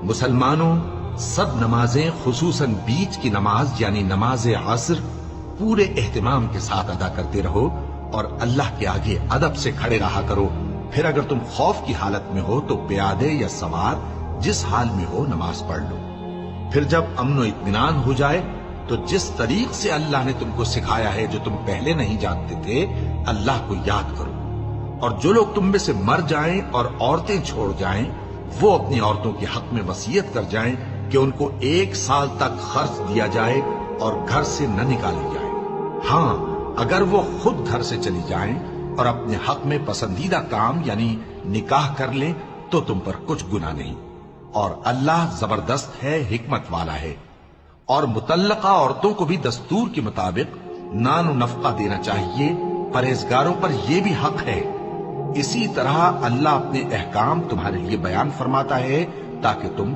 مسلمانوں، سب نمازیں خصوصاً بیچ کی نماز یعنی نماز عصر پورے اہتمام کے ساتھ ادا کرتے رہو اور اللہ کے آگے ادب سے کھڑے رہا کرو۔ پھر اگر تم خوف کی حالت میں ہو تو پیادے یا سوار جس حال میں ہو نماز پڑھ لو۔ پھر جب امن و اطمینان ہو جائے تو جس طریق سے اللہ نے تم کو سکھایا ہے جو تم پہلے نہیں جانتے تھے، اللہ کو یاد کرو۔ اور جو لوگ تم میں سے مر جائیں اور عورتیں چھوڑ جائیں، وہ اپنی عورتوں کے حق میں وصیت کر جائیں کہ ان کو 1 سال تک خرچ دیا جائے اور گھر سے نہ نکالی جائے۔ ہاں، اگر وہ خود گھر سے چلی جائیں اور اپنے حق میں پسندیدہ کام یعنی نکاح کر لیں تو تم پر کچھ گناہ نہیں، اور اللہ زبردست ہے، حکمت والا ہے۔ اور مطلقہ عورتوں کو بھی دستور کے مطابق نان و نفقہ دینا چاہیے، پرہیزگاروں پر یہ بھی حق ہے۔ اسی طرح اللہ اپنے احکام تمہارے لیے بیان فرماتا ہے تاکہ تم